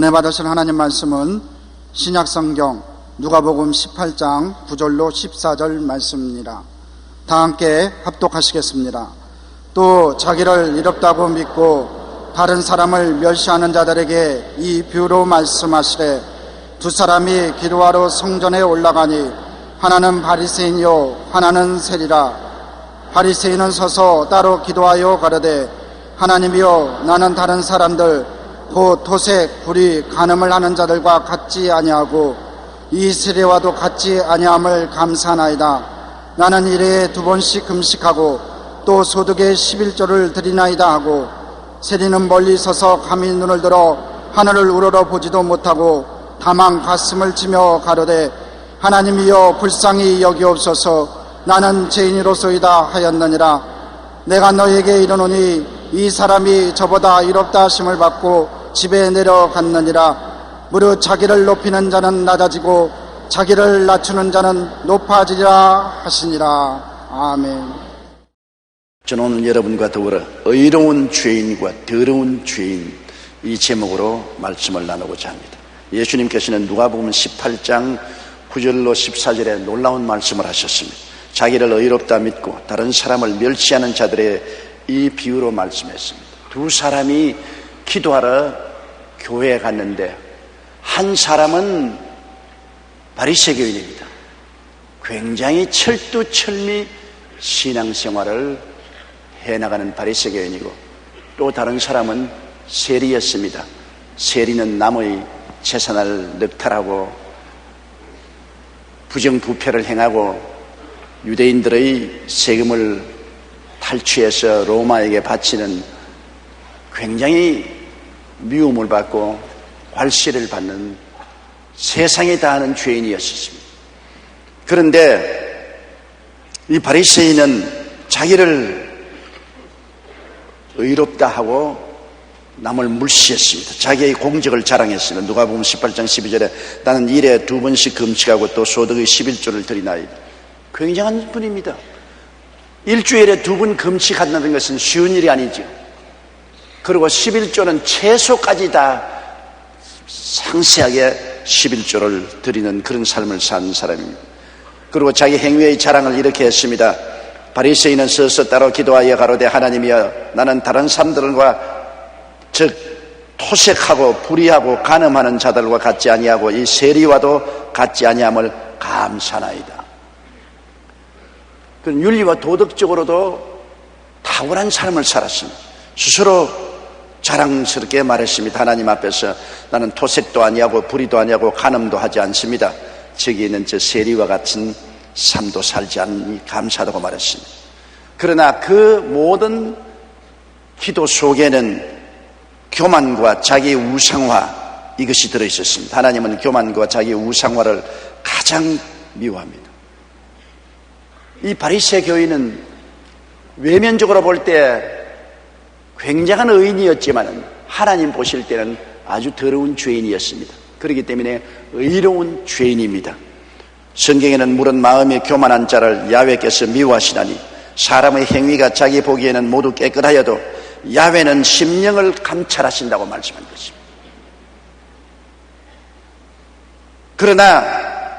은혜 받으실 하나님 말씀은 신약성경 누가복음 18장 9절로 14절 말씀입니다. 다 함께 합독하시겠습니다. 또 자기를 이롭다고 믿고 다른 사람을 멸시하는 자들에게 이 비유로 말씀하시되, 두 사람이 기도하러 성전에 올라가니 하나는 바리새인이요 하나는 세리라. 바리새인은 서서 따로 기도하여 가로되, 하나님이여, 나는 다른 사람들 곧 토색, 불의, 간음을 하는 자들과 같지 아니하고 이 세리와도 같지 아니함을 감사하나이다. 나는 일회에 2번씩 금식하고 또 소득의 11조를 드리나이다 하고, 세리는 멀리 서서 감히 눈을 들어 하늘을 우러러 보지도 못하고 다만 가슴을 치며 가로되, 하나님이여 불쌍히 여기옵소서, 나는 죄인이로소이다 하였느니라. 내가 너에게 이르노니 이 사람이 저보다 이롭다 하심을 받고 집에 내려갔느니라. 무릇 자기를 높이는 자는 낮아지고 자기를 낮추는 자는 높아지리라 하시니라. 아멘. 저는 오늘 여러분과 더불어 의로운 죄인과 더러운 죄인, 이 제목으로 말씀을 나누고자 합니다. 예수님께서는 누가복음 18장 9절로 14절에 놀라운 말씀을 하셨습니다. 자기를 의롭다 믿고 다른 사람을 멸시하는 자들의 이 비유로 말씀했습니다. 두 사람이 기도하러 교회에 갔는데, 한 사람은 바리새교인입니다. 굉장히 철두철미 신앙생활을 해나가는 바리새교인이고, 또 다른 사람은 세리였습니다. 세리는 남의 재산을 늑탈하고 부정부패를 행하고 유대인들의 세금을 탈취해서 로마에게 바치는, 굉장히 미움을 받고 괄시를 받는, 세상에 다하는 죄인이었습니다. 그런데 이 바리새인은 자기를 의롭다 하고 남을 물시했습니다. 자기의 공적을 자랑했습니다. 누가복음 18장 12절에 나는 일에 2번씩 금식하고 또 소득의 11조를 드리나이다. 굉장한 분입니다. 일주일에 2번 금식한다는 것은 쉬운 일이 아니죠. 그리고 11조는 채소까지 다 상세하게 11조를 드리는 그런 삶을 사는 사람입니다. 그리고 자기 행위의 자랑을 이렇게 했습니다. 바리새인은 서서 따로 기도하여 가로되, 하나님이여, 나는 다른 사람들과 즉 토색하고 불의하고 간음하는 자들과 같지 아니하고 이 세리와도 같지 아니함을 감사하나이다. 그런 윤리와 도덕적으로도 탁월한 삶을 살았습니다. 스스로 자랑스럽게 말했습니다. 하나님 앞에서 나는 토색도 아니하고 불의도 아니하고 간음도 하지 않습니다. 저기 있는 저 세리와 같은 삶도 살지 않으니 감사하다고 말했습니다. 그러나 그 모든 기도 속에는 교만과 자기 우상화, 이것이 들어있었습니다. 하나님은 교만과 자기 우상화를 가장 미워합니다. 이 바리새 교인은 외면적으로 볼 때 굉장한 의인이었지만 하나님 보실 때는 아주 더러운 죄인이었습니다. 그렇기 때문에 의로운 죄인입니다. 성경에는 물은 마음이 교만한 자를 야훼께서 미워하시나니 사람의 행위가 자기 보기에는 모두 깨끗하여도 야훼는 심령을 감찰하신다고 말씀한 것입니다. 그러나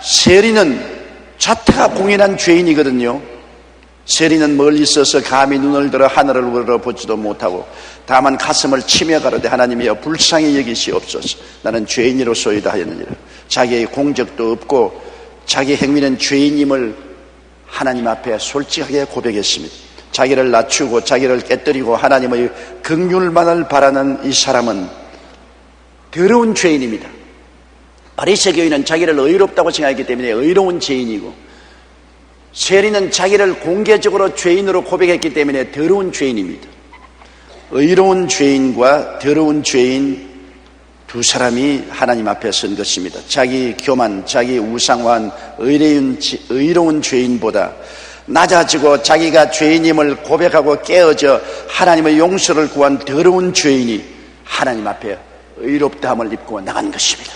세리는 자태가 공연한 죄인이거든요. 세리는 멀리 있어서 감히 눈을 들어 하늘을 우러러보지도 못하고 다만 가슴을 치며 가로되, 하나님이여 불쌍히 여기시옵소서, 나는 죄인이로소이다 하였느니라. 자기의 공적도 없고 자기 행위는 죄인임을 하나님 앞에 솔직하게 고백했습니다. 자기를 낮추고 자기를 깨뜨리고 하나님의 긍휼만을 바라는 이 사람은 더러운 죄인입니다. 바리새 교인은 자기를 의롭다고 생각했기 때문에 의로운 죄인이고, 세리는 자기를 공개적으로 죄인으로 고백했기 때문에 더러운 죄인입니다. 의로운 죄인과 더러운 죄인 두 사람이 하나님 앞에 선 것입니다. 자기 교만, 자기 우상화한 의로운 죄인보다 낮아지고 자기가 죄인임을 고백하고 깨어져 하나님의 용서를 구한 더러운 죄인이 하나님 앞에 의롭다함을 입고 나간 것입니다.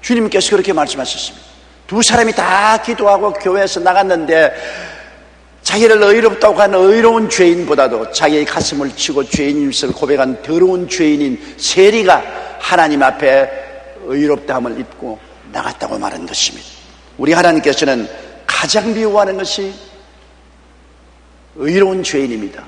주님께서 그렇게 말씀하셨습니다. 두 사람이 다 기도하고 교회에서 나갔는데 자기를 의롭다고 하는 의로운 죄인보다도 자기의 가슴을 치고 죄인임을 고백한 더러운 죄인인 세리가 하나님 앞에 의롭다함을 입고 나갔다고 말한 것입니다. 우리 하나님께서는 가장 미워하는 것이 의로운 죄인입니다.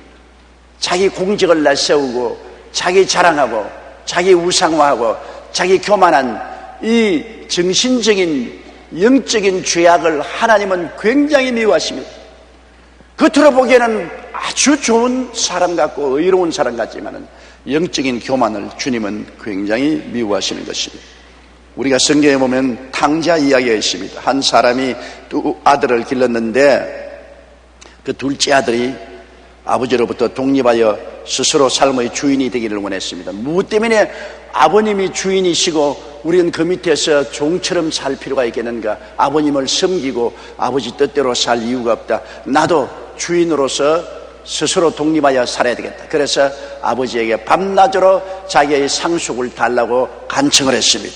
자기 공적을 내세우고 자기 자랑하고 자기 우상화하고 자기 교만한 이 정신적인 영적인 죄악을 하나님은 굉장히 미워하십니다. 겉으로 보기에는 아주 좋은 사람 같고 의로운 사람 같지만은 영적인 교만을 주님은 굉장히 미워하시는 것입니다. 우리가 성경에 보면 탕자 이야기가 있습니다. 한 사람이 두 아들을 길렀는데 그 둘째 아들이 아버지로부터 독립하여 스스로 삶의 주인이 되기를 원했습니다. 무엇 때문에 아버님이 주인이시고 우리는 그 밑에서 종처럼 살 필요가 있겠는가? 아버님을 섬기고 아버지 뜻대로 살 이유가 없다. 나도 주인으로서 스스로 독립하여 살아야 되겠다. 그래서 아버지에게 밤낮으로 자기의 상속을 달라고 간청을 했습니다.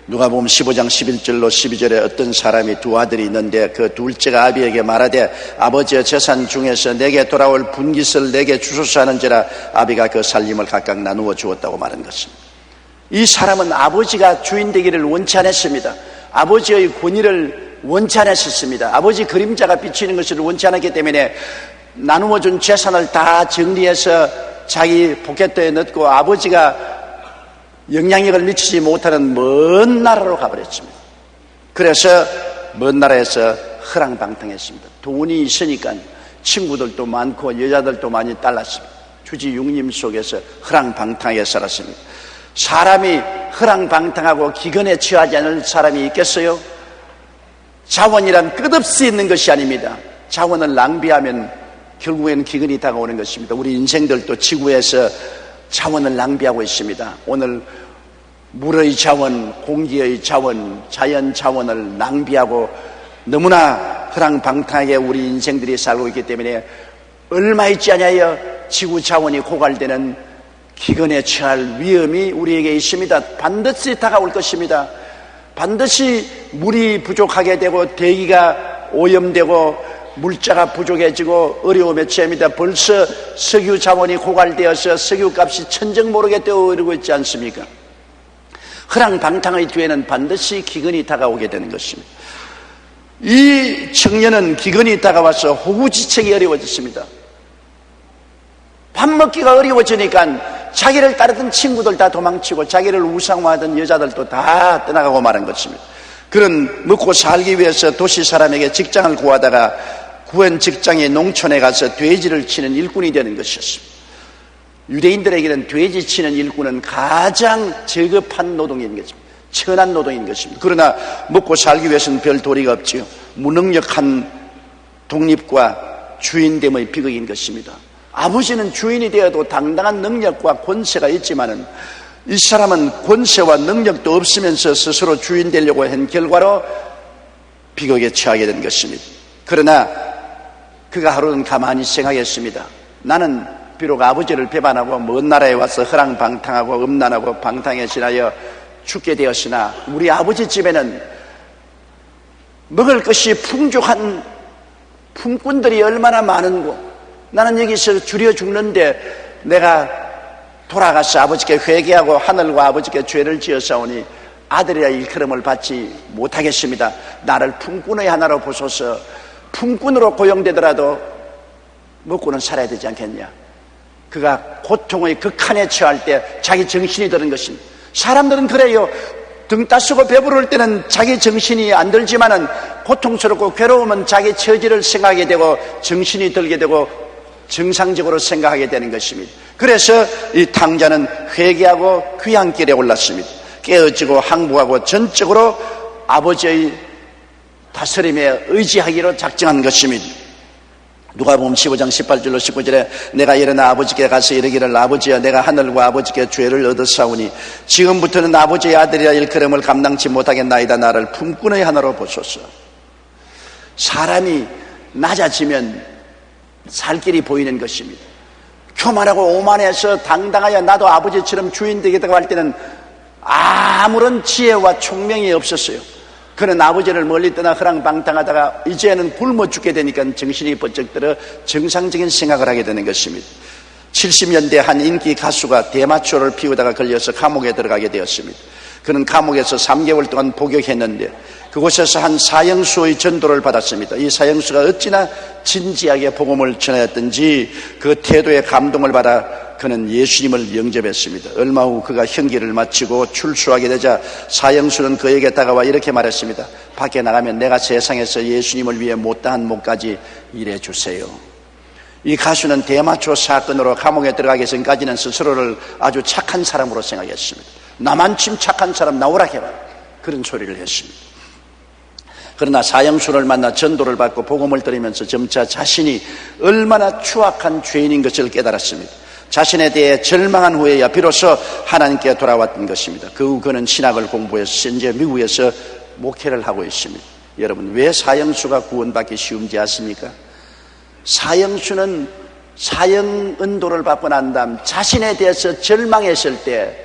누가복음 15장 11절로 12절에 어떤 사람이 두 아들이 있는데 그 둘째가 아비에게 말하되 아버지의 재산 중에서 내게 돌아올 분깃을 내게 주소서 하는지라 아비가 그 살림을 각각 나누어 주었다고 말한 것입니다. 이 사람은 아버지가 주인 되기를 원치 않았습니다. 아버지의 권위를 원치 않았습니다. 아버지 그림자가 비치는 것을 원치 않았기 때문에 나누어 준 재산을 다 정리해서 자기 포켓에 넣고 아버지가 영향력을 미치지 못하는 먼 나라로 가버렸습니다. 그래서 먼 나라에서 허랑방탕했습니다. 돈이 있으니까 친구들도 많고 여자들도 많이 딸랐습니다. 주지육림 속에서 허랑방탕하게 살았습니다. 사람이 허랑방탕하고 기근에 처하지 않을 사람이 있겠어요? 자원이란 끝없이 있는 것이 아닙니다. 자원을 낭비하면 결국에는 기근이 다가오는 것입니다. 우리 인생들도 지구에서 자원을 낭비하고 있습니다. 오늘 물의 자원, 공기의 자원, 자연 자원을 낭비하고 너무나 허랑방탕하게 우리 인생들이 살고 있기 때문에 얼마 있지 않아요 지구 자원이 고갈되는 기근에 처할 위험이 우리에게 있습니다. 반드시 다가올 것입니다. 반드시 물이 부족하게 되고 대기가 오염되고 물자가 부족해지고 어려움에 처합니다. 벌써 석유 자원이 고갈되어서 석유값이 천정모르게 뛰어오르고 있지 않습니까? 허랑방탕의 뒤에는 반드시 기근이 다가오게 되는 것입니다. 이 청년은 기근이 다가와서 호구지책이 어려워졌습니다. 밥 먹기가 어려워지니까 자기를 따르던 친구들 다 도망치고 자기를 우상화하던 여자들도 다 떠나가고 말한 것입니다. 그런 먹고 살기 위해서 도시 사람에게 직장을 구하다가 구한 직장이 농촌에 가서 돼지를 치는 일꾼이 되는 것이었습니다. 유대인들에게는 돼지 치는 일꾼은 가장 저급한 노동인 것입니다. 천한 노동인 것입니다. 그러나 먹고 살기 위해서는 별 도리가 없지요. 무능력한 독립과 주인됨의 비극인 것입니다. 아버지는 주인이 되어도 당당한 능력과 권세가 있지만은 이 사람은 권세와 능력도 없으면서 스스로 주인 되려고 한 결과로 비극에 처하게 된 것입니다. 그러나 그가 하루는 가만히 생각했습니다. 나는 비록 아버지를 배반하고 먼 나라에 와서 허랑방탕하고 음란하고 방탕에 지나여 죽게 되었으나 우리 아버지 집에는 먹을 것이 풍족한 품꾼들이 얼마나 많은고 나는 여기서 줄여 죽는데 내가 돌아가서 아버지께 회개하고 하늘과 아버지께 죄를 지었사오니 아들이라 일컬음을 받지 못하겠습니다. 나를 품꾼의 하나로 보소서. 품꾼으로 고용되더라도 먹고는 살아야 되지 않겠냐. 그가 고통의 극한에 처할 때 자기 정신이 드는 것입니다. 사람들은 그래요. 등 따쓰고 배부를 때는 자기 정신이 안 들지만은 고통스럽고 괴로우면 자기 처지를 생각하게 되고 정신이 들게 되고 정상적으로 생각하게 되는 것입니다. 그래서 이 탕자는 회개하고 귀향길에 올랐습니다. 깨어지고 항복하고 전적으로 아버지의 다스림에 의지하기로 작정한 것입니다. 누가복음 15장 18절로 19절에 내가 일어나 아버지께 가서 이르기를 아버지여 내가 하늘과 아버지께 죄를 얻었사오니 지금부터는 아버지의 아들이라 일컬음을 감당치 못하겠나이다. 나를 품꾼의 하나로 보소서. 사람이 낮아지면 살 길이 보이는 것입니다. 교만하고 오만해서 당당하여 나도 아버지처럼 주인 되겠다고 할 때는 아무런 지혜와 총명이 없었어요. 그는 아버지를 멀리 떠나 허랑방탕하다가 이제는 굶어 죽게 되니까 정신이 번쩍 들어 정상적인 생각을 하게 되는 것입니다. 70년대 한 인기 가수가 대마초를 피우다가 걸려서 감옥에 들어가게 되었습니다. 그는 감옥에서 3개월 동안 복역했는데 그곳에서 한 사형수의 전도를 받았습니다. 이 사형수가 어찌나 진지하게 복음을 전하였던지 그 태도에 감동을 받아 그는 예수님을 영접했습니다. 얼마 후 그가 형기를 마치고 출소하게 되자 사형수는 그에게 다가와 이렇게 말했습니다. 밖에 나가면 내가 세상에서 예수님을 위해 못다한 목까지 일해주세요. 이 가수는 대마초 사건으로 감옥에 들어가기 전까지는 스스로를 아주 착한 사람으로 생각했습니다. 나만 참 착한 사람 나오라 해라, 그런 소리를 했습니다. 그러나 사형수를 만나 전도를 받고 복음을 들으면서 점차 자신이 얼마나 추악한 죄인인 것을 깨달았습니다. 자신에 대해 절망한 후에야 비로소 하나님께 돌아왔던 것입니다. 그 후 그는 신학을 공부해서 현재 미국에서 목회를 하고 있습니다. 여러분, 왜 사형수가 구원받기 쉬운지 아십니까? 사형수는 사형 은도를 받고 난 다음 자신에 대해서 절망했을 때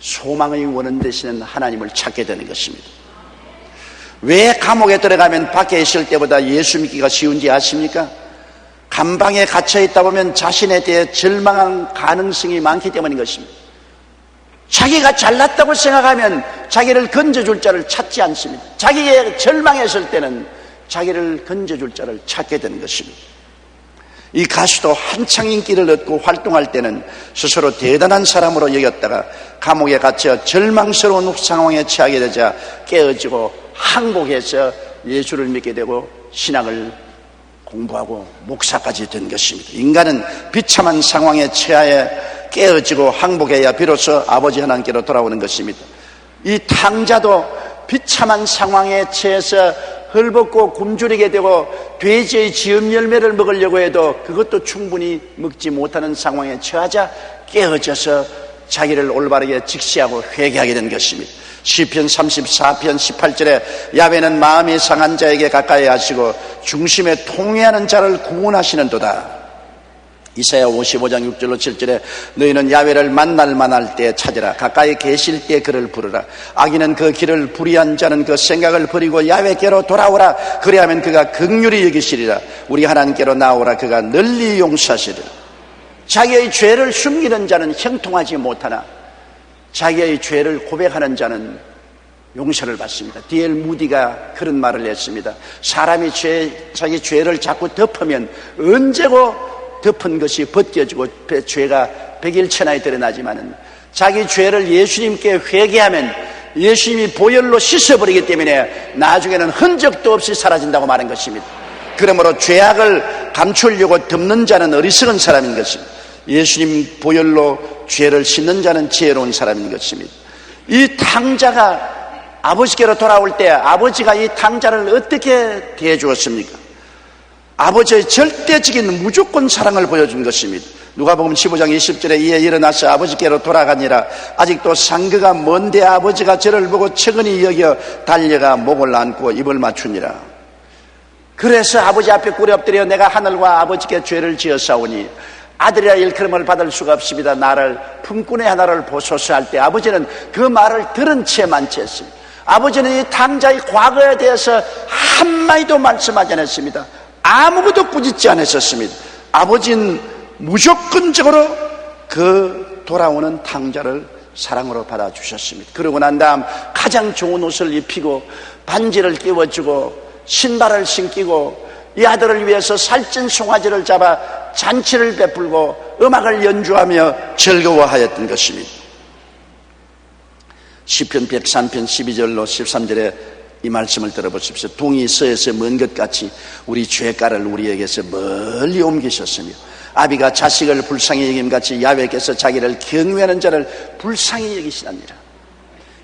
소망의 원한 되시는 하나님을 찾게 되는 것입니다. 왜 감옥에 들어가면 밖에 있을 때보다 예수 믿기가 쉬운지 아십니까? 감방에 갇혀 있다 보면 자신에 대해 절망한 가능성이 많기 때문인 것입니다. 자기가 잘났다고 생각하면 자기를 건져줄 자를 찾지 않습니다. 자기의 절망했을 때는 자기를 건져줄 자를 찾게 되는 것입니다. 이 가수도 한창 인기를 얻고 활동할 때는 스스로 대단한 사람으로 여겼다가 감옥에 갇혀 절망스러운 상황에 처하게 되자 깨어지고 항복해서 예수를 믿게 되고 신학을 공부하고 목사까지 된 것입니다. 인간은 비참한 상황에 처하여 깨어지고 항복해야 비로소 아버지 하나님께로 돌아오는 것입니다. 이 탕자도 비참한 상황에 처해서 헐벗고 굶주리게 되고 돼지의 지음 열매를 먹으려고 해도 그것도 충분히 먹지 못하는 상황에 처하자 깨어져서 자기를 올바르게 직시하고 회개하게 된 것입니다. 시편 34편 18절에 야훼는 마음이 상한 자에게 가까이 하시고 중심에 통회하는 자를 구원하시는도다. 이사야 55장 6절로 7절에 너희는 야훼를 만날 때 찾으라. 가까이 계실 때 그를 부르라. 악인은 그 길을 불의한 자는 그 생각을 버리고 야훼께로 돌아오라. 그리하면 그가 긍휼히 여기시리라. 우리 하나님께로 나오라. 그가 널리 용서하시리라. 자기의 죄를 숨기는 자는 형통하지 못하나 자기의 죄를 고백하는 자는 용서를 받습니다. D.L. 무디가 그런 말을 했습니다. 사람이 자기 죄를 자꾸 덮으면 언제고 덮은 것이 벗겨지고 죄가 백일천하에 드러나지만은 자기 죄를 예수님께 회개하면 예수님이 보혈로 씻어버리기 때문에 나중에는 흔적도 없이 사라진다고 말한 것입니다. 그러므로 죄악을 감추려고 덮는 자는 어리석은 사람인 것입니다. 예수님 보혈로 죄를 씻는 자는 지혜로운 사람인 것입니다. 이 탕자가 아버지께로 돌아올 때 아버지가 이 탕자를 어떻게 대해 주었습니까? 아버지의 절대적인 무조건 사랑을 보여준 것입니다. 누가복음 15장 20절에 이에 일어나서 아버지께로 돌아가니라. 아직도 상거가 먼데 아버지가 저를 보고 측은히 여겨 달려가 목을 안고 입을 맞추니라. 그래서 아버지 앞에 꿇어 엎드려 내가 하늘과 아버지께 죄를 지었사오니 아들이라 일컬음을 받을 수가 없습니다. 나를 품꾼의 하나를 보소서 할 때 아버지는 그 말을 들은 채만 채했습니다. 아버지는 이 탕자의 과거에 대해서 한마디도 말씀하지 않았습니다. 아무것도 꾸짖지 않았었습니다. 아버지는 무조건적으로 그 돌아오는 탕자를 사랑으로 받아주셨습니다. 그러고 난 다음 가장 좋은 옷을 입히고 반지를 끼워주고 신발을 신기고 이 아들을 위해서 살찐 송아지를 잡아 잔치를 베풀고 음악을 연주하며 즐거워하였던 것입니다. 시편 103편 12절로 13절에 이 말씀을 들어보십시오. 동이 서에서 먼 것 같이 우리 죄가를 우리에게서 멀리 옮기셨으며 아비가 자식을 불쌍히 여김같이 야훼께서 자기를 경외하는 자를 불쌍히 여기시나니라.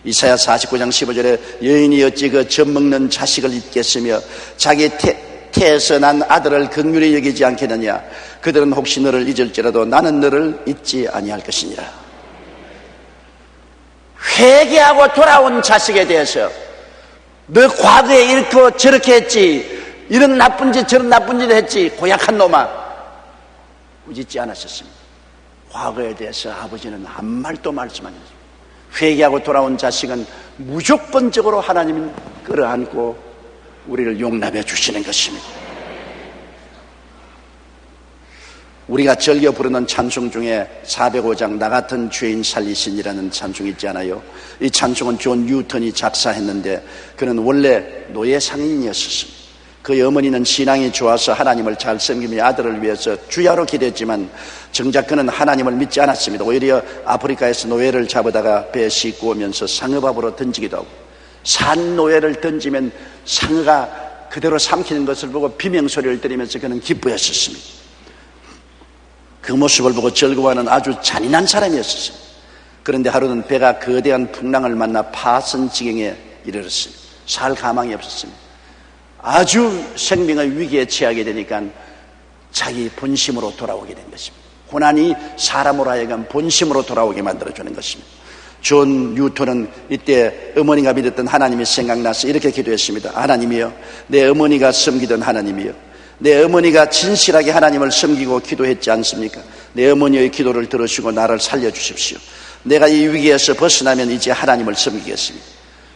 이사야 49장 15절에 여인이 어찌 그 젖먹는 자식을 잊겠으며 자기 태에서 난 아들을 긍휼히 여기지 않겠느냐. 그들은 혹시 너를 잊을지라도 나는 너를 잊지 아니할 것이니라. 회개하고 돌아온 자식에 대해서 너 과거에 이렇게 저렇게 했지, 이런 나쁜 짓 저런 나쁜 짓을 했지, 고약한 놈아, 꾸짖지 않았었습니다. 과거에 대해서 아버지는 한 말도 말씀 안 했습니다. 회개하고 돌아온 자식은 무조건적으로 하나님이 끌어안고 우리를 용납해 주시는 것입니다. 우리가 즐겨 부르는 찬송 중에 405장 나 같은 죄인 살리신이라는 찬송이 있지 않아요? 이 찬송은 존 뉴턴이 작사했는데 그는 원래 노예 상인이었습니다. 그의 어머니는 신앙이 좋아서 하나님을 잘 섬기며 아들을 위해서 주야로 기도했지만 정작 그는 하나님을 믿지 않았습니다. 오히려 아프리카에서 노예를 잡아다가 배에 싣고 오면서 상어밥으로 던지기도 하고, 산 노예를 던지면 상어가 그대로 삼키는 것을 보고 비명소리를 들으면서 그는 기뻐했었습니다. 그 모습을 보고 즐거워하는 아주 잔인한 사람이었습니다. 그런데 하루는 배가 거대한 풍랑을 만나 파선 지경에 이르렀습니다. 살 가망이 없었습니다. 아주 생명의 위기에 처하게 되니까 자기 본심으로 돌아오게 된 것입니다. 고난이 사람으로 하여금 본심으로 돌아오게 만들어주는 것입니다. 존 뉴턴은 이때 어머니가 믿었던 하나님이 생각나서 이렇게 기도했습니다. 하나님이여, 내 어머니가 섬기던 하나님이여, 내 어머니가 진실하게 하나님을 섬기고 기도했지 않습니까? 내 어머니의 기도를 들으시고 나를 살려주십시오. 내가 이 위기에서 벗어나면 이제 하나님을 섬기겠습니다.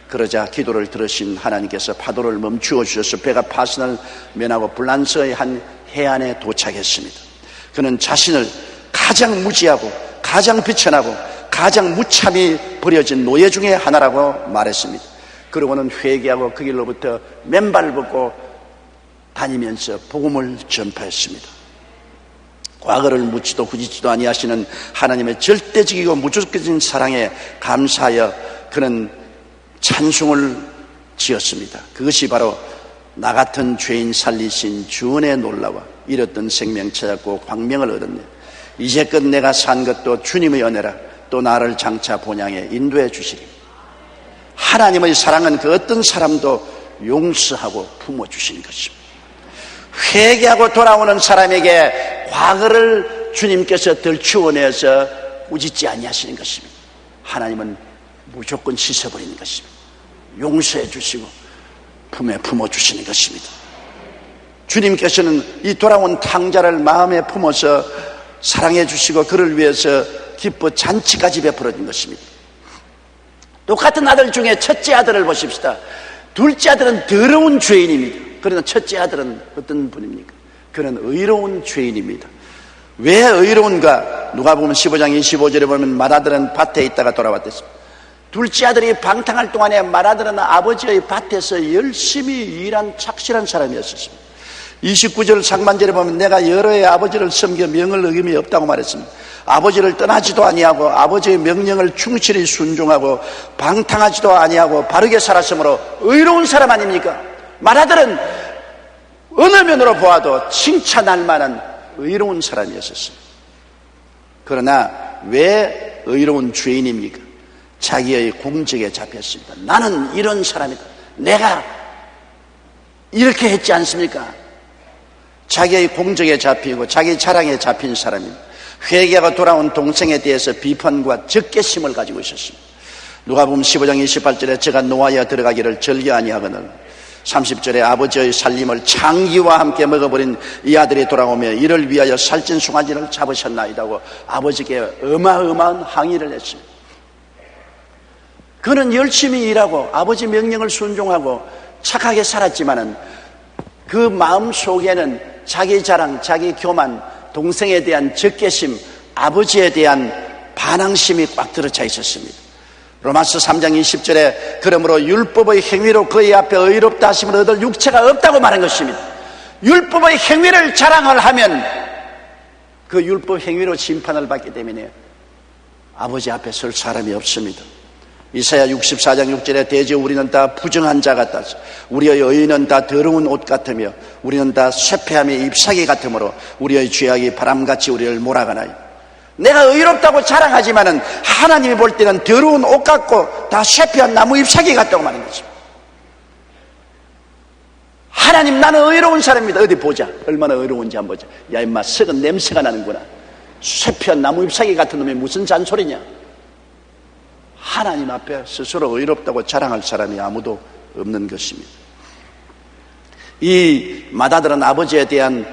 그러자 기도를 들으신 하나님께서 파도를 멈추어 주셔서 배가 파선을 면하고 불란서의 한 해안에 도착했습니다. 그는 자신을 가장 무지하고 가장 비천하고 가장 무참히 버려진 노예 중에 하나라고 말했습니다. 그러고는 회개하고 그 길로부터 맨발을 벗고 다니면서 복음을 전파했습니다. 과거를 묻지도 굳이지도 아니하시는 하나님의 절대적이고 무조건적인 사랑에 감사하여 그는 찬송을 지었습니다. 그것이 바로 나 같은 죄인 살리신 주은의 놀라와 잃었던 생명 찾았고 광명을 얻었네. 이제껏 내가 산 것도 주님의 은혜라. 또 나를 장차 본향에 인도해 주시리. 하나님의 사랑은 그 어떤 사람도 용서하고 품어주시는 것입니다. 회개하고 돌아오는 사람에게 과거를 주님께서 덜치워내서 꾸짖지 아니하시는 것입니다. 하나님은 무조건 씻어버리는 것입니다. 용서해 주시고 품에 품어주시는 것입니다. 주님께서는 이 돌아온 탕자를 마음에 품어서 사랑해 주시고 그를 위해서 기뻐 잔치까지 베풀어 준 것입니다. 똑같은 아들 중에 첫째 아들을 보십시다. 둘째 아들은 더러운 죄인입니다. 그러나 첫째 아들은 어떤 분입니까? 그는 의로운 죄인입니다. 왜 의로운가? 누가복음 15장 25절에 보면 맏아들은 밭에 있다가 돌아왔댔습니다. 둘째 아들이 방탕할 동안에 맏아들은 아버지의 밭에서 열심히 일한 착실한 사람이었습니다. 29절 상반절에 보면 내가 여러 해 아버지를 섬겨 명을 어김이 없다고 말했습니다. 아버지를 떠나지도 아니하고 아버지의 명령을 충실히 순종하고 방탕하지도 아니하고 바르게 살았으므로 의로운 사람 아닙니까? 맏아들은 어느 면으로 보아도 칭찬할 만한 의로운 사람이었습니다. 그러나 왜 의로운 죄인입니까? 자기의 공적에 잡혔습니다. 나는 이런 사람이다. 내가 이렇게 했지 않습니까? 자기의 공적에 잡히고 자기 자랑에 잡힌 사람입니다. 회개하고 돌아온 동생에 대해서 비판과 적개심을 가지고 있었습니다. 누가복음 15장 28절에 제가 노하여 들어가기를 즐겨 아니하거늘 30절에 아버지의 살림을 창기와 함께 먹어버린 이 아들이 돌아오며 이를 위하여 살찐 송아지를 잡으셨나이다고 아버지께 어마어마한 항의를 했습니다. 그는 열심히 일하고 아버지 명령을 순종하고 착하게 살았지만은 그 마음 속에는 자기 자랑, 자기 교만, 동생에 대한 적개심, 아버지에 대한 반항심이 꽉 들어차 있었습니다. 로마서 3장 20절에 그러므로 율법의 행위로 그의 앞에 의롭다 하심을 얻을 육체가 없다고 말한 것입니다. 율법의 행위를 자랑을 하면 그 율법 행위로 심판을 받기 때문에 아버지 앞에 설 사람이 없습니다. 이사야 64장 6절에 대저 우리는 다 부정한 자 같다. 우리의 의는 다 더러운 옷 같으며 우리는 다 쇠폐함의 잎사귀 같으므로 우리의 죄악이 바람같이 우리를 몰아가나요. 내가 의롭다고 자랑하지만은 하나님이 볼 때는 더러운 옷 같고 다 쇠폐한 나무 잎사귀 같다고 말하는 거죠. 하나님 나는 의로운 사람입니다. 어디 보자. 얼마나 의로운지 한번 보자. 야 임마 썩은 냄새가 나는구나. 쇠폐한 나무 잎사귀 같은 놈이 무슨 잔소리냐. 하나님 앞에 스스로 의롭다고 자랑할 사람이 아무도 없는 것입니다. 이 맏아들은 아버지에 대한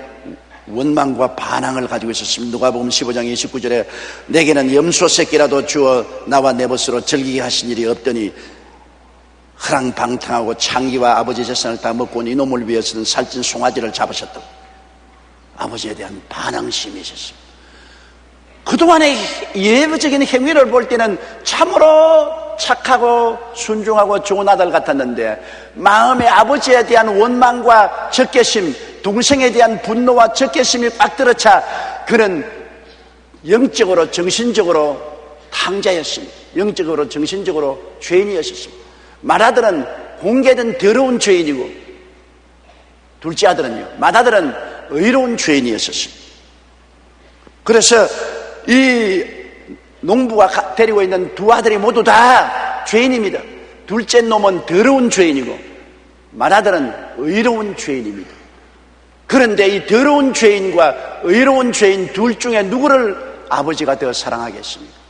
원망과 반항을 가지고 있었습니다. 누가복음 15장 29절에 내게는 염소 새끼라도 주어 나와 내 벗으로 즐기게 하신 일이 없더니 허랑방탕하고 창기와 아버지 재산을 다 먹고 온 이놈을 위해서는 살찐 송아지를 잡으셨다고. 아버지에 대한 반항심이 있었습니다. 그동안의 예외적인 행위를 볼 때는 참으로 착하고 순종하고 좋은 아들 같았는데 마음에 아버지에 대한 원망과 적개심, 동생에 대한 분노와 적개심이 빡 들어차 그는 영적으로 정신적으로 탕자였습니다. 영적으로 정신적으로 죄인이었습니다. 맏아들은 공개된 더러운 죄인이고 둘째 아들은요, 맏아들은 의로운 죄인이었습니다. 그래서 이 농부가 데리고 있는 두 아들이 모두 다 죄인입니다. 둘째 놈은 더러운 죄인이고 맏아들은 의로운 죄인입니다. 그런데 이 더러운 죄인과 의로운 죄인 둘 중에 누구를 아버지가 더 사랑하겠습니까?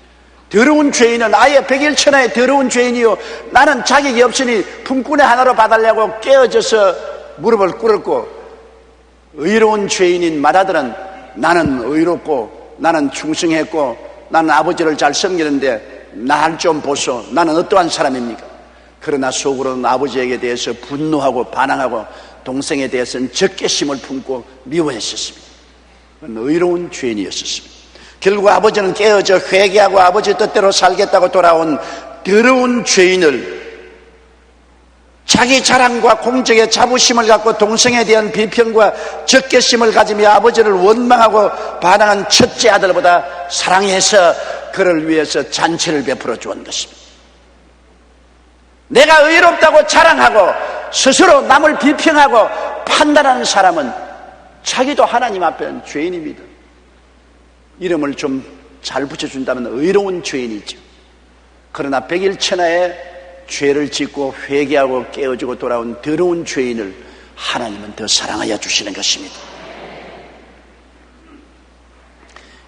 더러운 죄인은 아예 백일천하의 더러운 죄인이요, 나는 자격이 없으니 품꾼의 하나로 봐달라고 깨어져서 무릎을 꿇었고, 의로운 죄인인 맏아들은 나는 의롭고 나는 충성했고 나는 아버지를 잘 섬기는데 날 좀 보소, 나는 어떠한 사람입니까? 그러나 속으로는 아버지에게 대해서 분노하고 반항하고 동생에 대해서는 적개심을 품고 미워했었습니다. 의로운 죄인이었습니다. 결국 아버지는 깨어져 회개하고 아버지 뜻대로 살겠다고 돌아온 더러운 죄인을 자기 자랑과 공적의 자부심을 갖고 동생에 대한 비평과 적개심을 가지며 아버지를 원망하고 반항한 첫째 아들보다 사랑해서 그를 위해서 잔치를 베풀어 주었던 것입니다. 내가 의롭다고 자랑하고 스스로 남을 비평하고 판단하는 사람은 자기도 하나님 앞에는 죄인입니다. 이름을 좀 잘 붙여준다면 의로운 죄인이죠. 그러나 백일천하에 죄를 짓고 회개하고 깨어지고 돌아온 더러운 죄인을 하나님은 더 사랑하여 주시는 것입니다.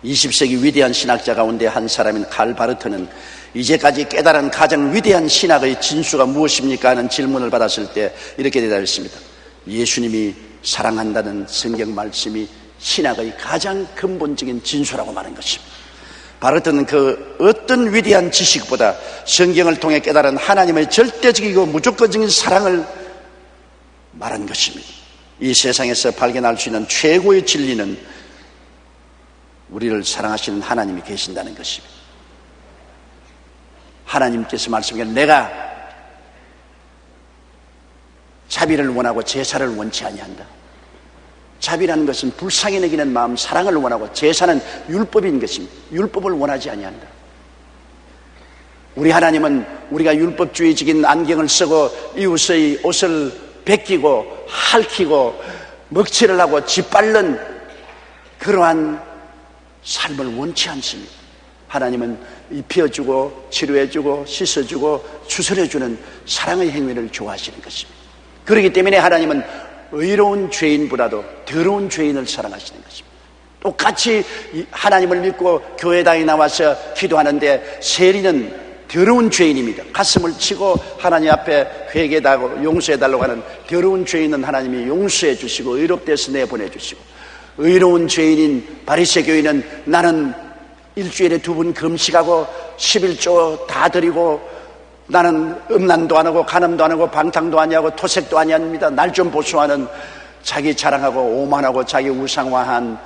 20세기 위대한 신학자 가운데 한 사람인 칼 바르트는 이제까지 깨달은 가장 위대한 신학의 진수가 무엇입니까? 하는 질문을 받았을 때 이렇게 대답했습니다. 예수님이 사랑한다는 성경 말씀이 신학의 가장 근본적인 진수라고 말한 것입니다. 바르트는 그 어떤 위대한 지식보다 성경을 통해 깨달은 하나님의 절대적이고 무조건적인 사랑을 말한 것입니다. 이 세상에서 발견할 수 있는 최고의 진리는 우리를 사랑하시는 하나님이 계신다는 것입니다. 하나님께서 말씀하시기를 내가 자비를 원하고 제사를 원치 아니한다. 자비라는 것은 불쌍히 여기는 마음, 사랑을 원하고 제사는 율법인 것입니다. 율법을 원하지 아니한다. 우리 하나님은 우리가 율법주의적인 안경을 쓰고 이웃의 옷을 벗기고 핥히고 먹칠을 하고 짓밟는 그러한 삶을 원치 않습니다. 하나님은 입혀주고 치료해주고 씻어주고 추스려주는 사랑의 행위를 좋아하시는 것입니다. 그렇기 때문에 하나님은 의로운 죄인보다도 더러운 죄인을 사랑하시는 것입니다. 똑같이 하나님을 믿고 교회당에 나와서 기도하는데 세리는 더러운 죄인입니다. 가슴을 치고 하나님 앞에 회개하고 용서해달라고 하는 더러운 죄인은 하나님이 용서해 주시고 의롭게 해서 내보내 주시고, 의로운 죄인인 바리새 교인은 나는 일주일에 2번 금식하고 11조 다 드리고 나는 음란도 안 하고 간음도 안 하고 방탕도 아니하고 토색도 아니합니다. 날 좀 보수하는 자기 자랑하고 오만하고 자기 우상화한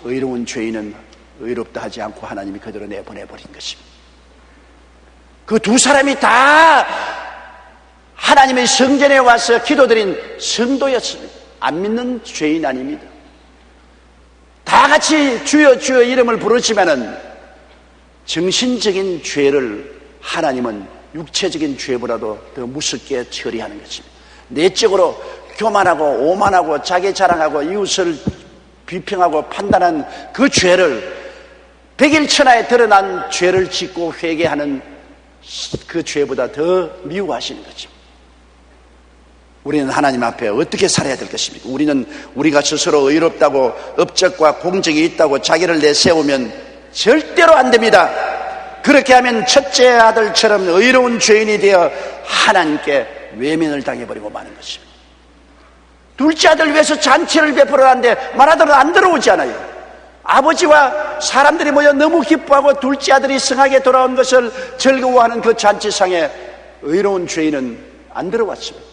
의로운 죄인은 의롭다 하지 않고 하나님이 그대로 내보내버린 것입니다. 그 두 사람이 다 하나님의 성전에 와서 기도드린 성도였습니다. 안 믿는 죄인 아닙니다. 다 같이 주여 주여 이름을 부르지만은 정신적인 죄를 하나님은 육체적인 죄보다도 더 무섭게 처리하는 것입니다. 내적으로 교만하고 오만하고 자기 자랑하고 이웃을 비평하고 판단한 그 죄를 백일천하에 드러난 죄를 짓고 회개하는 그 죄보다 더 미워하시는 거죠. 우리는 하나님 앞에 어떻게 살아야 될 것입니까? 우리는 우리가 스스로 의롭다고 업적과 공적이 있다고 자기를 내세우면 절대로 안 됩니다. 그렇게 하면 첫째 아들처럼 의로운 죄인이 되어 하나님께 외면을 당해버리고 마는 것입니다. 둘째 아들 위해서 잔치를 베풀어 하는데 맏아들은 안 들어오지 않아요. 아버지와 사람들이 모여 너무 기뻐하고 둘째 아들이 성하게 돌아온 것을 즐거워하는 그 잔치상에 의로운 죄인은 안 들어왔습니다.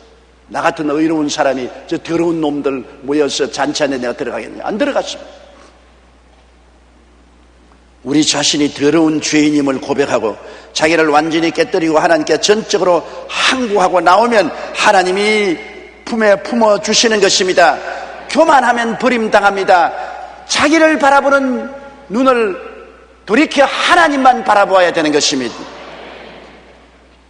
나 같은 의로운 사람이 저 더러운 놈들 모여서 잔치 안에 내가 들어가겠냐? 안 들어갔습니다. 우리 자신이 더러운 죄인임을 고백하고 자기를 완전히 깨뜨리고 하나님께 전적으로 항구하고 나오면 하나님이 품에 품어주시는 것입니다. 교만하면 버림당합니다. 자기를 바라보는 눈을 돌이켜 하나님만 바라보아야 되는 것입니다.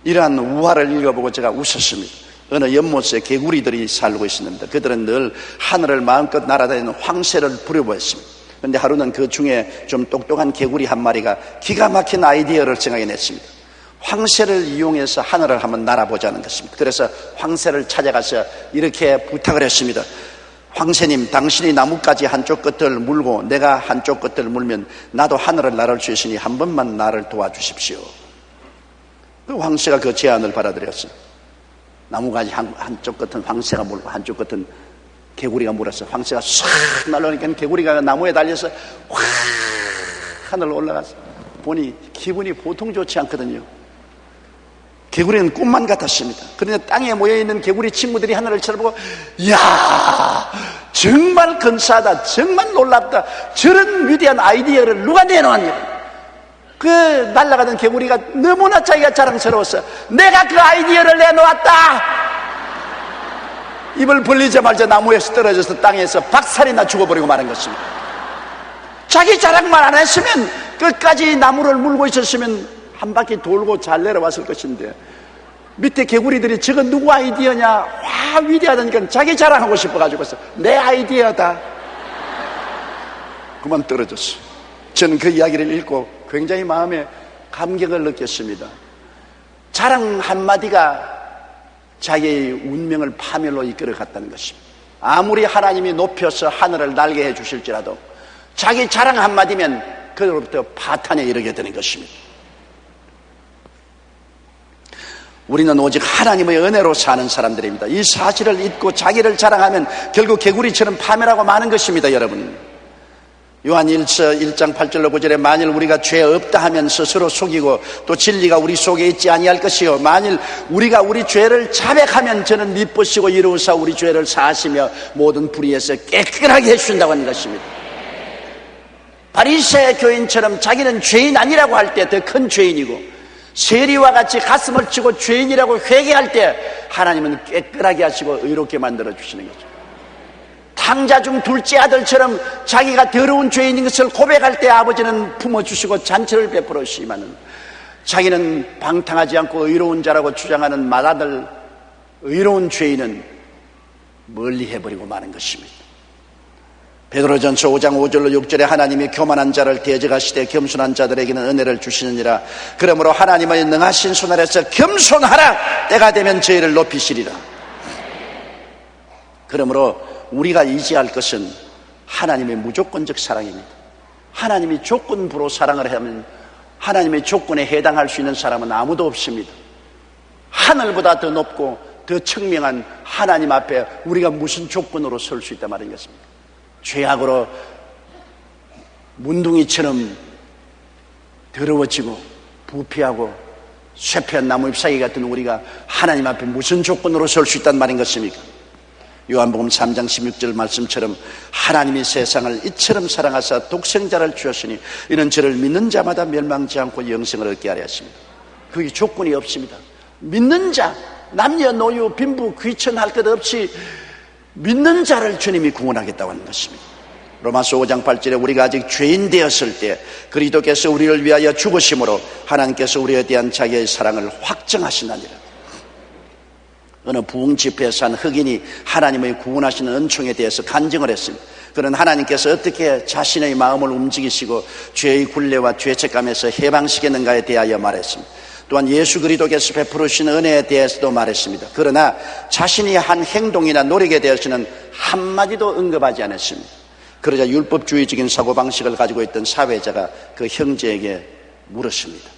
이러한 우화를 읽어보고 제가 웃었습니다. 어느 연못에 개구리들이 살고 있었는데 그들은 늘 하늘을 마음껏 날아다니는 황새를 부려보았습니다. 그런데 하루는 그 중에 좀 똑똑한 개구리 한 마리가 기가 막힌 아이디어를 생각해냈습니다. 황새를 이용해서 하늘을 한번 날아보자는 것입니다. 그래서 황새를 찾아가서 이렇게 부탁을 했습니다. 황새님, 당신이 나뭇가지 한쪽 끝을 물고 내가 한쪽 끝을 물면 나도 하늘을 날을 수 있으니 한 번만 나를 도와주십시오. 그 황새가 그 제안을 받아들였어요. 나무가지 한쪽 끝은 황새가 물고 한쪽 끝은 개구리가 물었어. 황새가 싹 날아오니까 개구리가 나무에 달려서 확 하늘로 올라갔어. 보니 기분이 보통 좋지 않거든요. 개구리는 꿈만 같았습니다. 그런데 땅에 모여있는 개구리 친구들이 하늘을 쳐다보고 이야 정말 근사하다, 정말 놀랍다, 저런 위대한 아이디어를 누가 내놓았냐. 그 날아가던 개구리가 너무나 자기가 자랑스러웠어. 내가 그 아이디어를 내놓았다. 입을 벌리자마자 나무에서 떨어져서 땅에서 박살이나 죽어버리고 마는 것입니다. 자기 자랑만 안 했으면 끝까지 나무를 물고 있었으면 한 바퀴 돌고 잘 내려왔을 것인데 밑에 개구리들이 저거 누구 아이디어냐, 와 위대하다니까 자기 자랑하고 싶어가지고서 내 아이디어다. 그만 떨어졌어요. 저는 그 이야기를 읽고 굉장히 마음에 감격을 느꼈습니다. 자랑 한마디가 자기의 운명을 파멸로 이끌어갔다는 것입니다. 아무리 하나님이 높여서 하늘을 날게 해주실지라도 자기 자랑 한마디면 그로부터 파탄에 이르게 되는 것입니다. 우리는 오직 하나님의 은혜로 사는 사람들입니다. 이 사실을 잊고 자기를 자랑하면 결국 개구리처럼 파멸하고 마는 것입니다. 여러분, 요한 1장 8절로 9절에 만일 우리가 죄 없다 하면 스스로 속이고 또 진리가 우리 속에 있지 아니할 것이요 만일 우리가 우리 죄를 자백하면 저는 미쁘시고 이루사 우리 죄를 사하시며 모든 불의에서 깨끗하게 해주신다고 하는 것입니다. 바리새 교인처럼 자기는 죄인 아니라고 할 때 더 큰 죄인이고 세리와 같이 가슴을 치고 죄인이라고 회개할 때 하나님은 깨끗하게 하시고 의롭게 만들어 주시는 거죠. 탕자 중 둘째 아들처럼 자기가 더러운 죄인인 것을 고백할 때 아버지는 품어주시고 잔치를 베풀어 주시지만은 자기는 방탕하지 않고 의로운 자라고 주장하는 맏아들 의로운 죄인은 멀리 해버리고 마는 것입니다. 베드로전서 5장 5절로 6절에 하나님이 교만한 자를 대적하시되 겸손한 자들에게는 은혜를 주시느니라. 그러므로 하나님의 능하신 손 아래서 겸손하라. 때가 되면 저희를 높이시리라. 그러므로 우리가 의지할 것은 하나님의 무조건적 사랑입니다. 하나님이 조건부로 사랑을 하면 하나님의 조건에 해당할 수 있는 사람은 아무도 없습니다. 하늘보다 더 높고 더 청명한 하나님 앞에 우리가 무슨 조건으로 설 수 있단 말인 것입니다. 죄악으로 문둥이처럼 더러워지고 부패하고 쇠폐한 나무 잎사귀 같은 우리가 하나님 앞에 무슨 조건으로 설 수 있단 말인 것입니까? 요한복음 3장 16절 말씀처럼 하나님이 세상을 이처럼 사랑하사 독생자를 주셨으니 이는 저를 믿는 자마다 멸망치 않고 영생을 얻게 하려 하십니다. 그게 조건이 없습니다. 믿는 자, 남녀노유 빈부 귀천할 것 없이 믿는 자를 주님이 구원하겠다고 하는 것입니다. 로마서 5장 8절에 우리가 아직 죄인 되었을 때 그리스도께서 우리를 위하여 죽으심으로 하나님께서 우리에 대한 자기의 사랑을 확정하시나니라. 어느 부흥 집회에서 한 흑인이 하나님의 구원하시는 은총에 대해서 간증을 했습니다. 그는 하나님께서 어떻게 자신의 마음을 움직이시고 죄의 굴레와 죄책감에서 해방시켰는가에 대하여 말했습니다. 또한 예수 그리스도께서 베푸르신 은혜에 대해서도 말했습니다. 그러나 자신이 한 행동이나 노력에 대해서는 한마디도 언급하지 않았습니다. 그러자 율법주의적인 사고방식을 가지고 있던 사회자가 그 형제에게 물었습니다.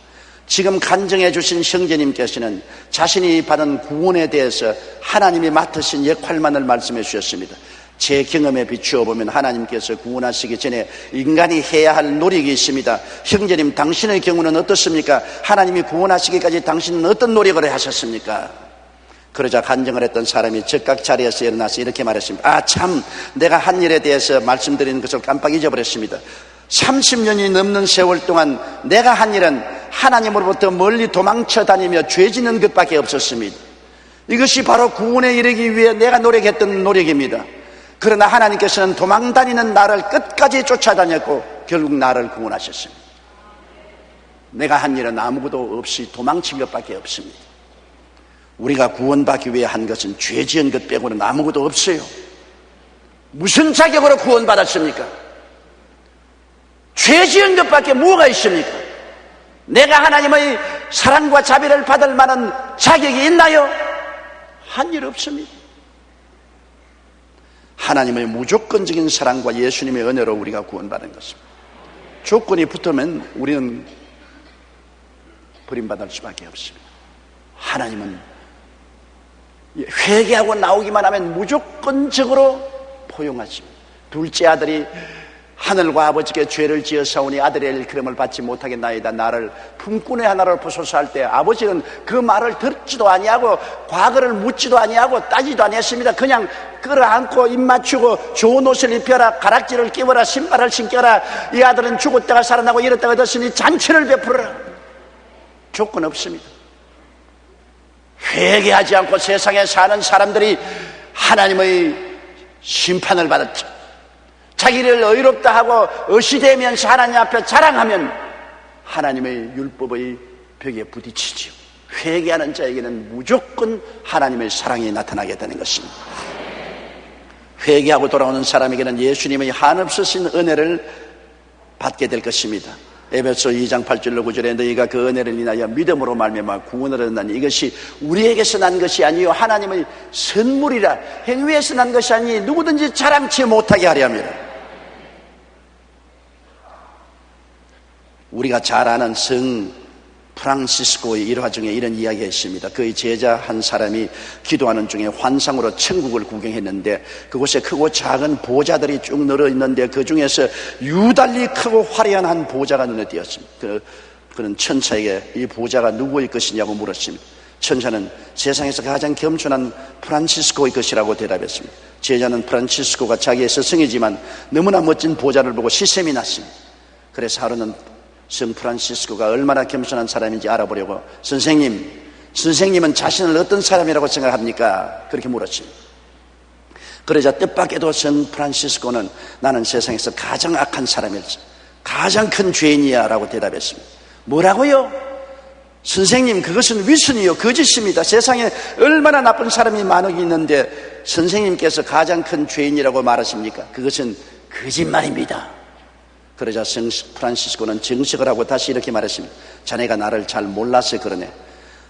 지금 간증해 주신 형제님께서는 자신이 받은 구원에 대해서 하나님이 맡으신 역할만을 말씀해 주셨습니다. 제 경험에 비추어 보면 하나님께서 구원하시기 전에 인간이 해야 할 노력이 있습니다. 형제님, 당신의 경우는 어떻습니까? 하나님이 구원하시기까지 당신은 어떤 노력을 하셨습니까? 그러자 간증을 했던 사람이 즉각 자리에서 일어나서 이렇게 말했습니다. 아, 참, 내가 한 일에 대해서 말씀드리는 것을 깜빡 잊어버렸습니다. 30년이 넘는 세월 동안 내가 한 일은 하나님으로부터 멀리 도망쳐 다니며 죄 짓는 것밖에 없었습니다. 이것이 바로 구원에 이르기 위해 내가 노력했던 노력입니다. 그러나 하나님께서는 도망다니는 나를 끝까지 쫓아다녔고 결국 나를 구원하셨습니다. 내가 한 일은 아무것도 없이 도망친 것밖에 없습니다. 우리가 구원받기 위해 한 것은 죄 지은 것 빼고는 아무것도 없어요. 무슨 자격으로 구원받았습니까? 죄 지은 것밖에 뭐가 있습니까? 내가 하나님의 사랑과 자비를 받을 만한 자격이 있나요? 한 일 없습니다. 하나님의 무조건적인 사랑과 예수님의 은혜로 우리가 구원받은 것입니다. 조건이 붙으면 우리는 버림받을 수밖에 없습니다. 하나님은 회개하고 나오기만 하면 무조건적으로 포용하십니다. 둘째 아들이 하늘과 아버지께 죄를 지어사오니 아들의 일컬음을 받지 못하겠나이다. 나를 품꾼의 하나를 부소서 할 때 아버지는 그 말을 듣지도 아니하고 과거를 묻지도 아니하고 따지도 아니했습니다. 그냥 끌어안고 입 맞추고 좋은 옷을 입혀라, 가락지를 끼워라, 신발을 신겨라, 이 아들은 죽었다가 살아나고 이랬다가 얻었으니 잔치를 베풀어라. 조건 없습니다. 회개하지 않고 세상에 사는 사람들이 하나님의 심판을 받았죠. 자기를 의롭다 하고 어시되면서 하나님 앞에 자랑하면 하나님의 율법의 벽에 부딪히지요. 회개하는 자에게는 무조건 하나님의 사랑이 나타나게 되는 것입니다. 회개하고 돌아오는 사람에게는 예수님의 한없으신 은혜를 받게 될 것입니다. 에베소 2장 8절로 9절에 너희가 그 은혜를 인하여 믿음으로 말미암아 구원을 얻나니 이것이 우리에게서 난 것이 아니요 하나님의 선물이라. 행위에서 난 것이 아니 누구든지 자랑치 못하게 하려 함이라. 우리가 잘 아는 성 프란시스코의 일화 중에 이런 이야기가 있습니다. 그의 제자 한 사람이 기도하는 중에 환상으로 천국을 구경했는데 그곳에 크고 작은 보좌들이 쭉 늘어 있는데 그 중에서 유달리 크고 화려한 한 보좌가 눈에 띄었습니다. 그는 천사에게 이 보좌가 누구의 것이냐고 물었습니다. 천사는 세상에서 가장 겸손한 프란시스코의 것이라고 대답했습니다. 제자는 프란시스코가 자기의 스승이지만 너무나 멋진 보좌를 보고 시샘이 났습니다. 그래서 하루는 성 프란시스코가 얼마나 겸손한 사람인지 알아보려고 선생님은 자신을 어떤 사람이라고 생각합니까? 그렇게 물었습니다. 그러자 뜻밖에도 성 프란시스코는 나는 세상에서 가장 악한 사람이지, 가장 큰 죄인이야 라고 대답했습니다. 뭐라고요? 선생님, 그것은 위선이요 거짓입니다. 세상에 얼마나 나쁜 사람이 많이 있는데 선생님께서 가장 큰 죄인이라고 말하십니까? 그것은 거짓말입니다. 그러자 성 프란시스코는 정색을 하고 다시 이렇게 말했습니다. 자네가 나를 잘 몰라서 그러네.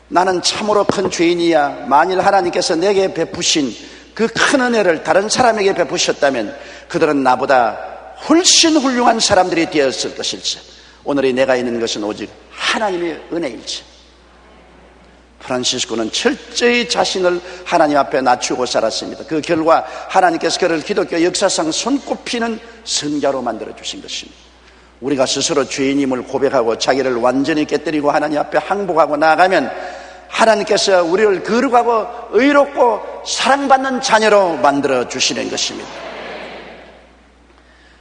나는 참으로 큰 죄인이야. 만일 하나님께서 내게 베푸신 그 큰 은혜를 다른 사람에게 베푸셨다면 그들은 나보다 훨씬 훌륭한 사람들이 되었을 것일지. 오늘의 내가 있는 것은 오직 하나님의 은혜일지. 프란시스코는 철저히 자신을 하나님 앞에 낮추고 살았습니다. 그 결과 하나님께서 그를 기독교 역사상 손꼽히는 성자로 만들어 주신 것입니다. 우리가 스스로 죄인임을 고백하고 자기를 완전히 깨뜨리고 하나님 앞에 항복하고 나아가면 하나님께서 우리를 거룩하고 의롭고 사랑받는 자녀로 만들어 주시는 것입니다.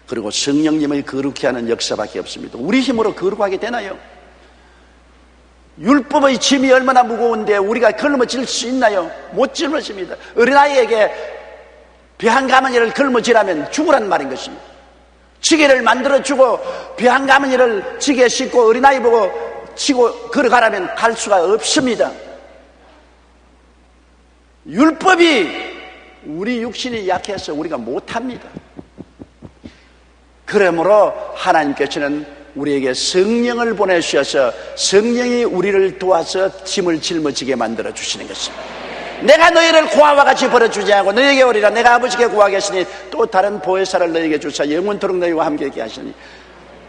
그리고 성령님의 거룩히 하는 역사밖에 없습니다. 우리 힘으로 거룩하게 되나요? 율법의 짐이 얼마나 무거운데 우리가 걸머질 수 있나요? 못 짊어집니다. 어린아이에게 배한 가마니를 걸머지라면 죽으란 말인 것입니다. 지게를 만들어주고 배한 가마니를 지게 싣고 어린아이 보고 치고 걸어가라면 갈 수가 없습니다. 율법이 우리 육신이 약해서 우리가 못합니다. 그러므로 하나님께서는 우리에게 성령을 보내주셔서 성령이 우리를 도와서 짐을 짊어지게 만들어 주시는 것입니다. 내가 너희를 고아와 같이 버려주지 않고 너희에게 오리라. 내가 아버지께 구하겠으니 또 다른 보혜사를 너희에게 주사 영원토록 너희와 함께 있게 하시니.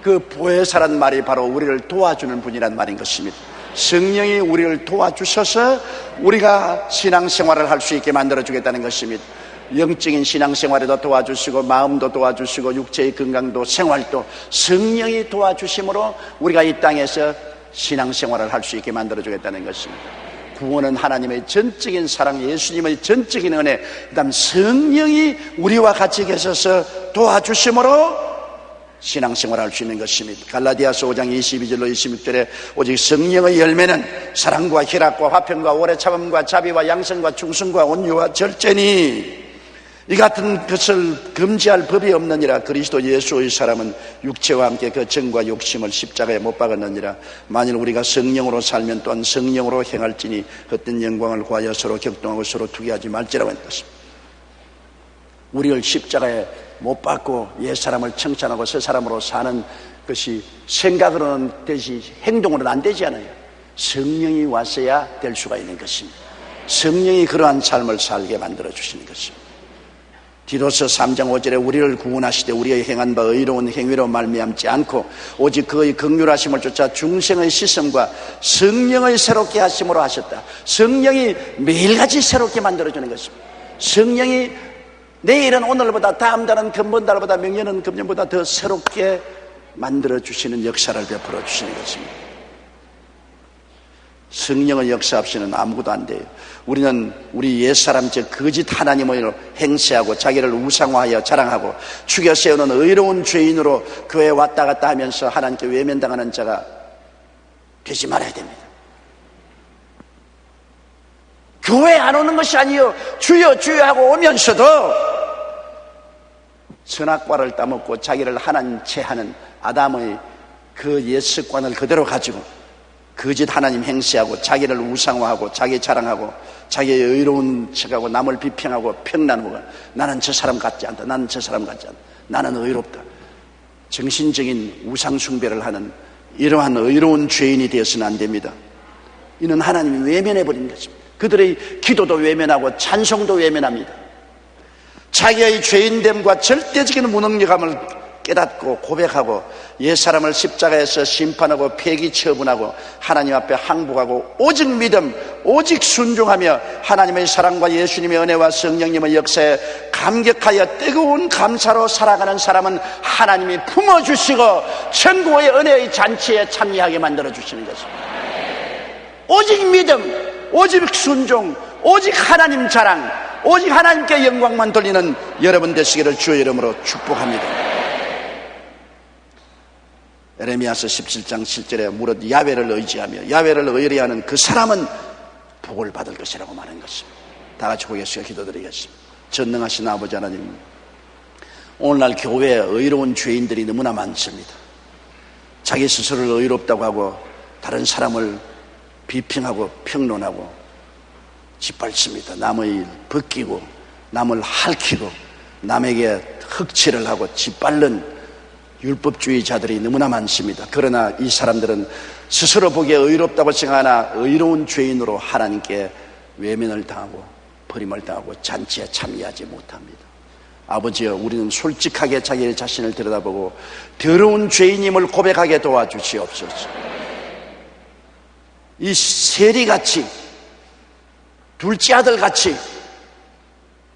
그 보혜사란 말이 바로 우리를 도와주는 분이란 말인 것입니다. 성령이 우리를 도와주셔서 우리가 신앙생활을 할 수 있게 만들어 주겠다는 것입니다. 영적인 신앙생활에도 도와주시고 마음도 도와주시고 육체의 건강도 생활도 성령이 도와주심으로 우리가 이 땅에서 신앙생활을 할 수 있게 만들어 주겠다는 것입니다. 구원은 하나님의 전적인 사랑, 예수님의 전적인 은혜, 그 다음 성령이 우리와 같이 계셔서 도와주심으로 신앙생활을 할 수 있는 것입니다. 갈라디아서 5장 22절로 26절에 오직 성령의 열매는 사랑과 희락과 화평과 오래 참음과 자비와 양선과 충성과 온유와 절제니 이 같은 것을 금지할 법이 없느니라. 그리스도 예수의 사람은 육체와 함께 그 정과 욕심을 십자가에 못 박았느니라. 만일 우리가 성령으로 살면 또한 성령으로 행할지니 헛된 영광을 구하여 서로 격동하고 서로 투기하지 말지라고 했는 것입니다. 우리를 십자가에 못 박고 옛사람을 청산하고 새 사람으로 사는 것이 생각으로는 되지 행동으로는 안 되지 않아요. 성령이 왔어야 될 수가 있는 것입니다. 성령이 그러한 삶을 살게 만들어 주시는 것입니다. 디도서 3장 5절에 우리를 구원하시되 우리의 행한 바 의로운 행위로 말미암지 않고 오직 그의 긍휼하심을 쫓아 중생의 시선과 성령의 새롭게 하심으로 하셨다. 성령이 매일같이 새롭게 만들어주는 것입니다. 성령이 내일은 오늘보다, 다음 달은 금번달보다, 명년은 금년보다 더 새롭게 만들어주시는 역사를 베풀어 주시는 것입니다. 성령의 역사 없이는 아무것도 안 돼요. 우리는 우리 옛사람 즉 거짓 하나님을 행세하고 자기를 우상화하여 자랑하고 죽여 세우는 의로운 죄인으로 교회에 왔다 갔다 하면서 하나님께 외면당하는 자가 되지 말아야 됩니다. 교회 안 오는 것이 아니요 주여 주여 하고 오면서도 선악과를 따먹고 자기를 하나님 체하는 아담의 그 옛 습관을 그대로 가지고 거짓 하나님 행세하고 자기를 우상화하고 자기 자랑하고 자기의 의로운 척하고 남을 비평하고 평난하고 나는 저 사람 같지 않다, 나는 저 사람 같지 않다, 나는 의롭다, 정신적인 우상 숭배를 하는 이러한 의로운 죄인이 되어서는 안 됩니다. 이는 하나님이 외면해버린 것입니다. 그들의 기도도 외면하고 찬송도 외면합니다. 자기의 죄인됨과 절대적인 무능력함을 깨닫고 고백하고 옛사람을 십자가에서 심판하고 폐기 처분하고 하나님 앞에 항복하고 오직 믿음, 오직 순종하며 하나님의 사랑과 예수님의 은혜와 성령님의 역사에 감격하여 뜨거운 감사로 살아가는 사람은 하나님이 품어주시고 천국의 은혜의 잔치에 참여하게 만들어주시는 것입니다. 오직 믿음, 오직 순종, 오직 하나님 자랑, 오직 하나님께 영광만 돌리는 여러분 되시기를 주의 이름으로 축복합니다. 에레미야서 17장 7절에 무릇 야훼를 의지하며 야훼를 의뢰하는 그 사람은 복을 받을 것이라고 말한 것입니다. 다 같이 고개숙여 기도드리겠습니다. 전능하신 아버지 하나님, 오늘날 교회에 의로운 죄인들이 너무나 많습니다. 자기 스스로를 의롭다고 하고 다른 사람을 비평하고 평론하고 짓밟습니다. 남의 벗기고 남을 핥히고 남에게 흑칠을 하고 짓밟는 율법주의자들이 너무나 많습니다. 그러나 이 사람들은 스스로 보기에 의롭다고 생각하나 의로운 죄인으로 하나님께 외면을 당하고 버림을 당하고 잔치에 참여하지 못합니다. 아버지여, 우리는 솔직하게 자기 자신을 들여다보고 더러운 죄인임을 고백하게 도와주시옵소서. 이 세리같이 둘째 아들같이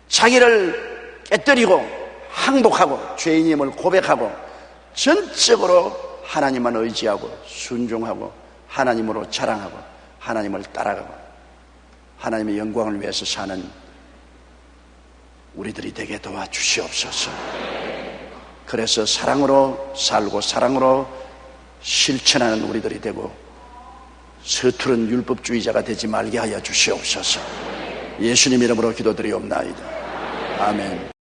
자기를 깨뜨리고 항복하고 죄인임을 고백하고 전적으로 하나님만 의지하고 순종하고 하나님으로 자랑하고 하나님을 따라가고 하나님의 영광을 위해서 사는 우리들이 되게 도와주시옵소서. 그래서 사랑으로 살고 사랑으로 실천하는 우리들이 되고 서투른 율법주의자가 되지 말게 하여 주시옵소서. 예수님 이름으로 기도드리옵나이다. 아멘.